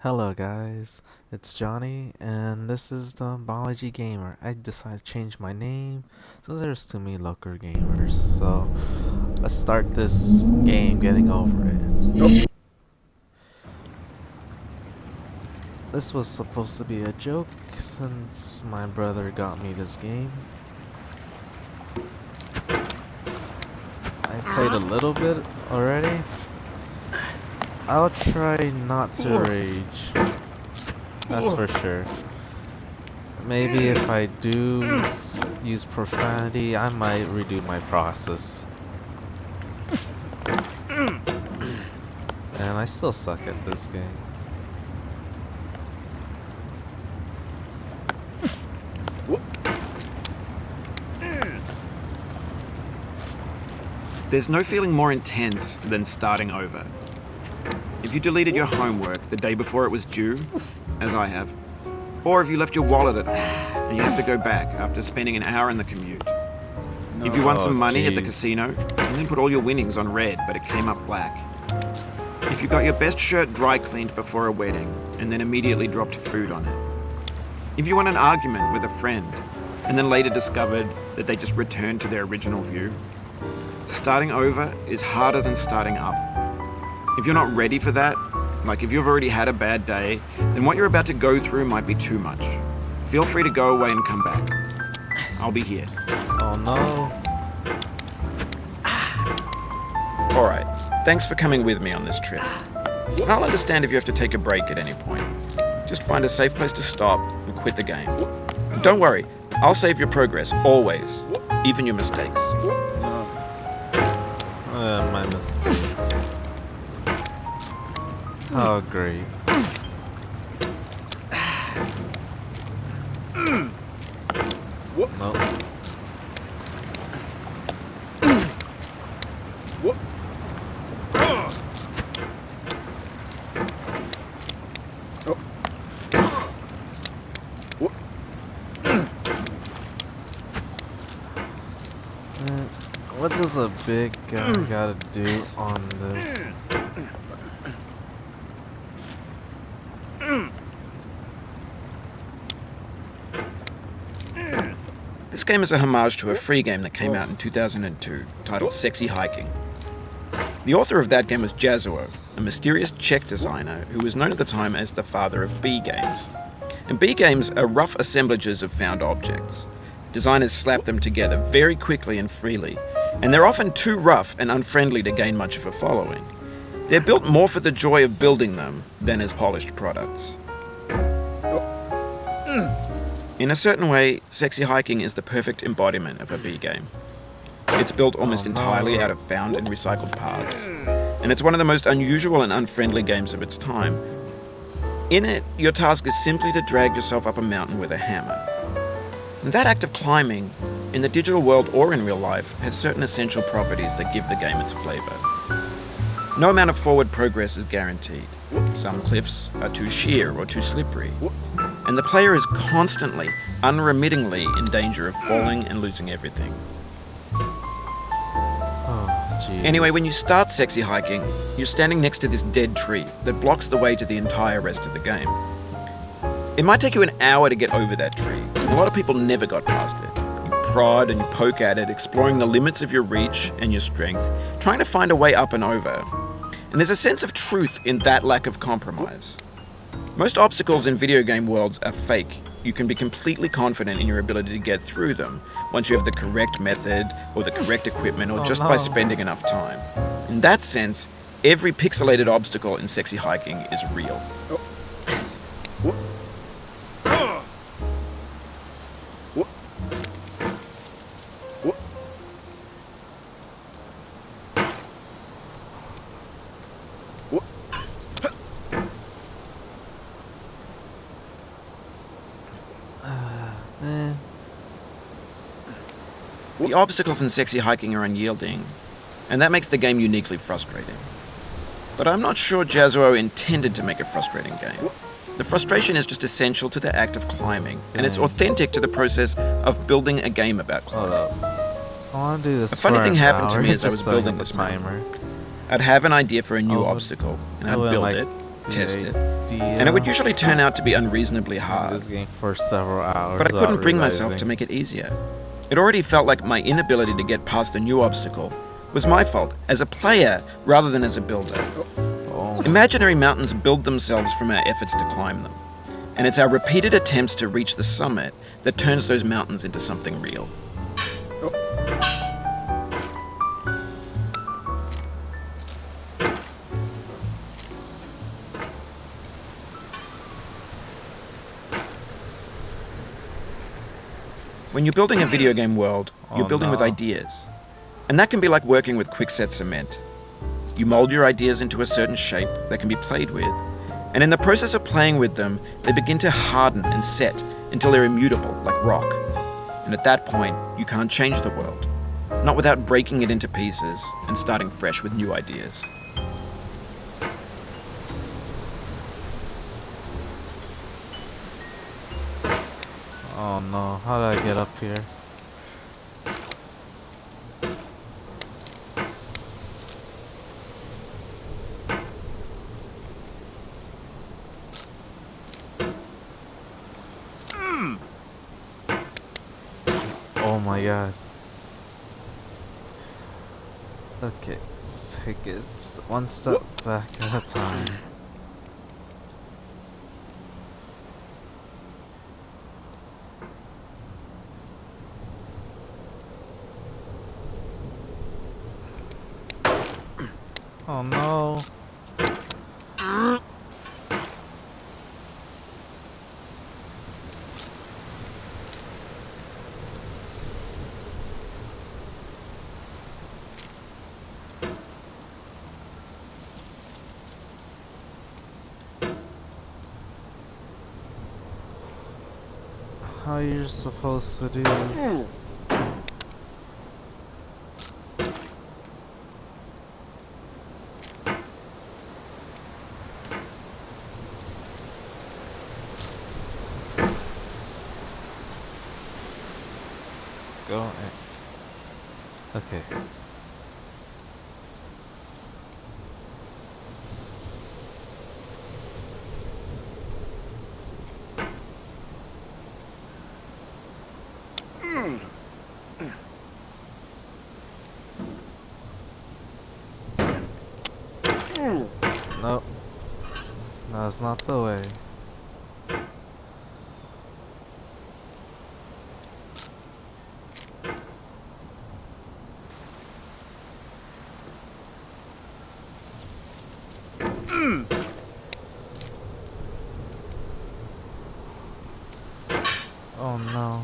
Hello guys, it's Johnny, and this is the Biology Gamer. I decided to change my name since there's too many local gamers, so let's start this game getting over it. This was supposed to be a joke since my brother got me this game. I played a little bit already. I'll try not to rage. That's for sure. Maybe if I do use profanity, I might redo my process. And I still suck at this game. There's no feeling more intense than starting over. If you deleted your homework the day before it was due, as I have, or if you left your wallet at home and you have to go back after spending an hour in the commute. If you won some money at the casino and then put all your winnings on red but it came up black. If you got your best shirt dry cleaned before a wedding and then immediately dropped food on it. If you won an argument with a friend and then later discovered that they just returned to their original view. Starting over is harder than starting up. If you're not ready for that, like if you've already had a bad day, then what you're about to go through might be too much. Feel free to go away and come back. I'll be here. Oh no. Alright, thanks for coming with me on this trip. I'll understand if you have to take a break at any point. Just find a safe place to stop and quit the game. Don't worry, I'll save your progress, always. Even your mistakes. My mistakes. Oh great. Nope. What does a big guy gotta do on this? This game is a homage to a free game that came out in 2002, titled Sexy Hiking. The author of that game was Jazuo, a mysterious Czech designer who was known at the time as the father of B games. And B games are rough assemblages of found objects. Designers slap them together very quickly and freely, and they're often too rough and unfriendly to gain much of a following. They're built more for the joy of building them than as polished products. In a certain way, Sexy Hiking is the perfect embodiment of a B game. It's built almost entirely out of found and recycled parts, and it's one of the most unusual and unfriendly games of its time. In it, your task is simply to drag yourself up a mountain with a hammer. And that act of climbing, in the digital world or in real life, has certain essential properties that give the game its flavor. No amount of forward progress is guaranteed. Some cliffs are too sheer or too slippery, and the player is constantly, unremittingly in danger of falling and losing everything. Oh, jeez. Anyway, when you start Sexy Hiking, you're standing next to this dead tree that blocks the way to the entire rest of the game. It might take you an hour to get over that tree, and a lot of people never got past it. You prod and you poke at it, exploring the limits of your reach and your strength, trying to find a way up and over. And there's a sense of truth in that lack of compromise. Most obstacles in video game worlds are fake. You can be completely confident in your ability to get through them once you have the correct method or the correct equipment or just by spending enough time. In that sense, every pixelated obstacle in Sexy Hiking is real. The obstacles in Sexy Hiking are unyielding, and that makes the game uniquely frustrating. But I'm not sure Jazuo intended to make a frustrating game. The frustration is just essential to the act of climbing, and it's authentic to the process of building a game about climbing. Hold up. I wanna do this. A funny for thing an happened to hour, me as I just was so building hit this the mountain. timer. I'd have an idea for a new Oh, obstacle, and I'd went build like it, test it, idea and it would usually turn out to be unreasonably in hard. this game for several hours. But I couldn't without bring myself to realizing. make it easier. It already felt like my inability to get past a new obstacle was my fault as a player rather than as a builder. Oh, Imaginary mountains build themselves from our efforts to climb them, and it's our repeated attempts to reach the summit that turns those mountains into something real. When you're building a video game world, you're Oh, building with no. ideas. And that can be like working with quickset cement. You mold your ideas into a certain shape that can be played with, and in the process of playing with them, they begin to harden and set until they're immutable, like rock. And at that point, you can't change the world, not without breaking it into pieces and starting fresh with new ideas. Oh no, how do I get up here? Oh my god. Okay, let's take it one step back at a time. Oh no. How you're supposed to do this? Go in. Okay. Nope. That's not the way. Oh no.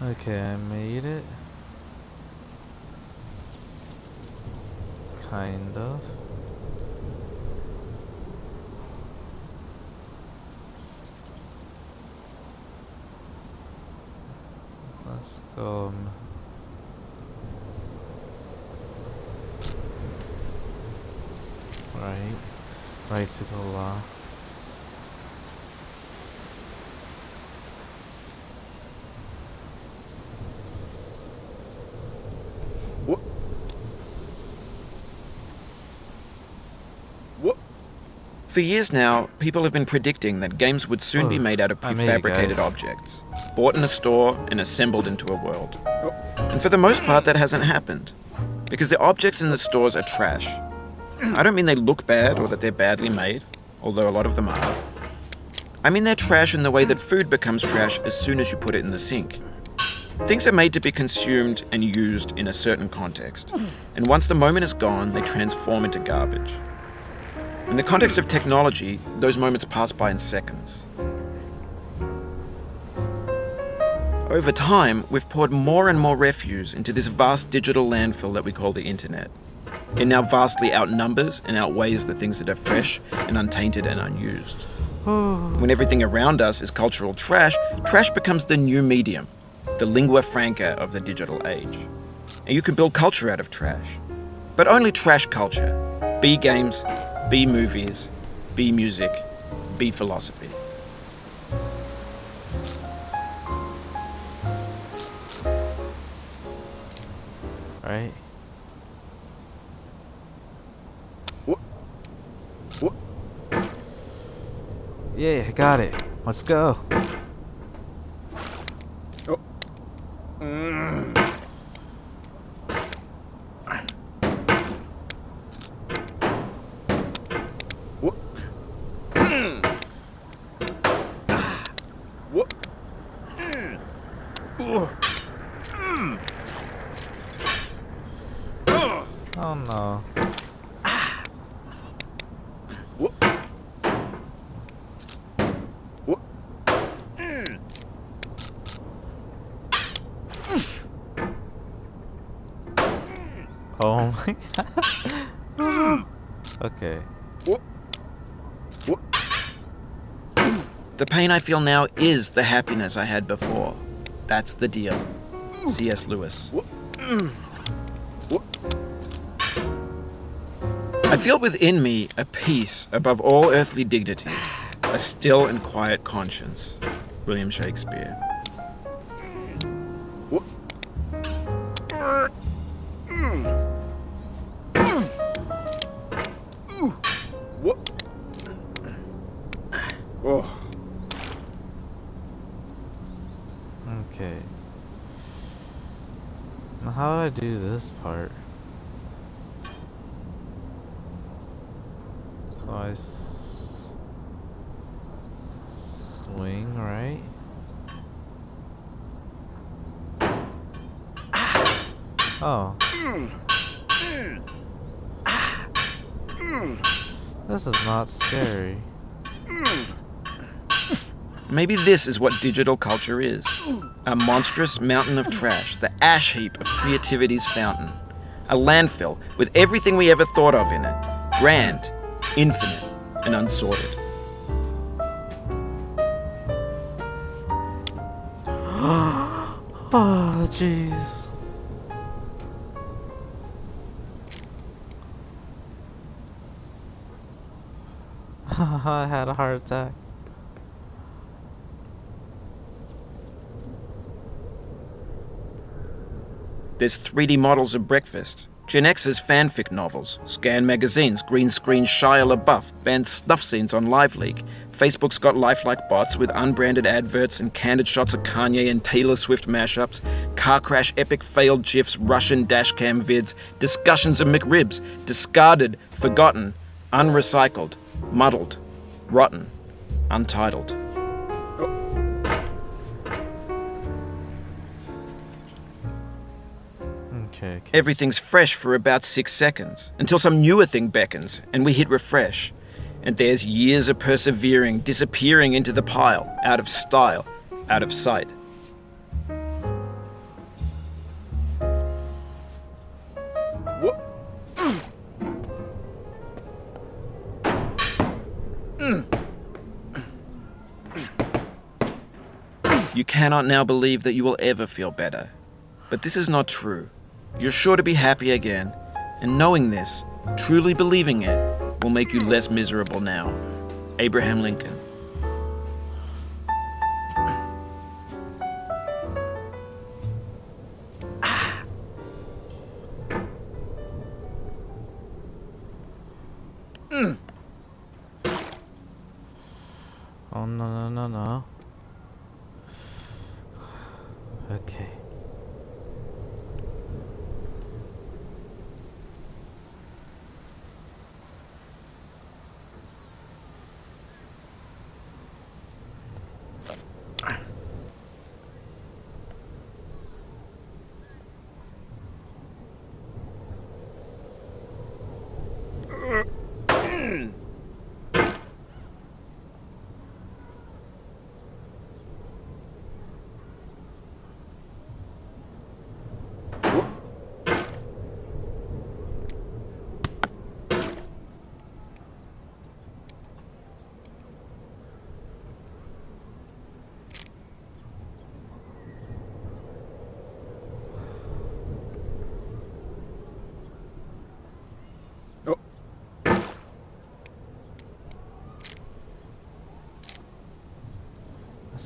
Okay, I made it. Kind of. Let's go. Right. Right to go left. For years now, people have been predicting that games would soon be Oh, made out of I made it, prefabricated guys. objects. bought in a store and assembled into a world. And for the most part, that hasn't happened. Because the objects in the stores are trash. I don't mean they look bad or that they're badly made, although a lot of them are. I mean they're trash in the way that food becomes trash as soon as you put it in the sink. Things are made to be consumed and used in a certain context. And once the moment is gone, they transform into garbage. In the context of technology, those moments pass by in seconds. Over time, we've poured more and more refuse into this vast digital landfill that we call the internet. It now vastly outnumbers and outweighs the things that are fresh and untainted and unused. When everything around us is cultural trash, trash becomes the new medium, the lingua franca of the digital age. And you can build culture out of trash. But only trash culture. B games, B movies, B music, B philosophy. Right? Yeah, got it. Let's go. Oh no. Oh my god. Okay. The pain I feel now is the happiness I had before. That's the deal. C.S. Lewis. I feel within me a peace above all earthly dignities, a still and quiet conscience. William Shakespeare. Okay. Now how do I do this part? So I swing, right? Oh. This is not scary. Maybe this is what digital culture is. A monstrous mountain of trash, the ash heap of creativity's fountain. A landfill with everything we ever thought of in it. Grand, infinite, and unsorted. Oh, jeez. I had a heart attack. There's 3D models of breakfast, Gen X's fanfic novels, scan magazines, green screen Shia LaBeouf, banned snuff scenes on LiveLeak. Facebook's got lifelike bots with unbranded adverts and candid shots of Kanye and Taylor Swift mashups, car crash epic failed GIFs, Russian dashcam vids, discussions of McRibs, discarded, forgotten, unrecycled, muddled, rotten, untitled. Okay. Everything's fresh for about 6 seconds, until some newer thing beckons, and we hit refresh. And there's years of persevering disappearing into the pile, out of style, out of sight. You cannot now believe that you will ever feel better. But this is not true. You're sure to be happy again, and knowing this, truly believing it, will make you less miserable now. Abraham Lincoln. Oh no no no no.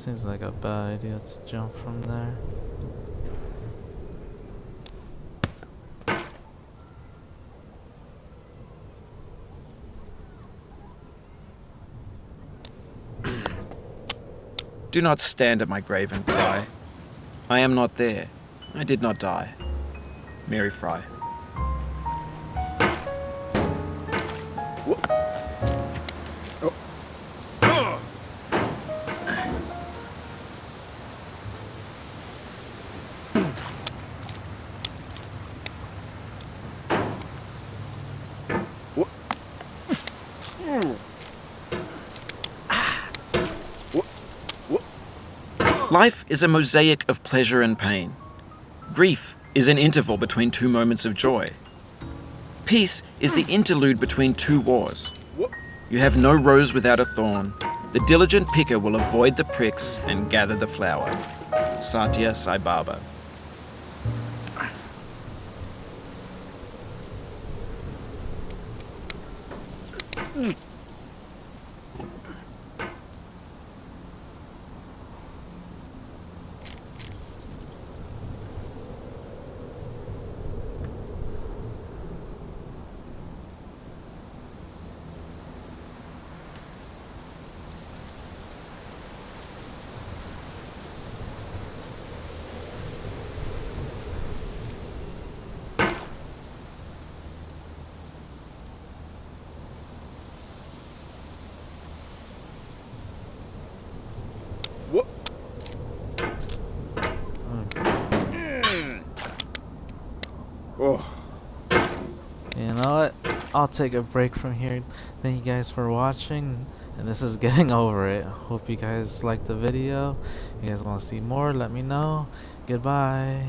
Seems like a bad idea to jump from there. Do not stand at my grave and cry. I am not there. I did not die. Mary Fry. Life is a mosaic of pleasure and pain. Grief is an interval between two moments of joy. Peace is the interlude between two wars. You have no rose without a thorn. The diligent picker will avoid the pricks and gather the flower. Satya Sai Baba. You know what? I'll take a break from here. Thank you guys for watching. And this is Getting Over It. Hope you guys liked the video. If you guys want to see more, let me know. Goodbye.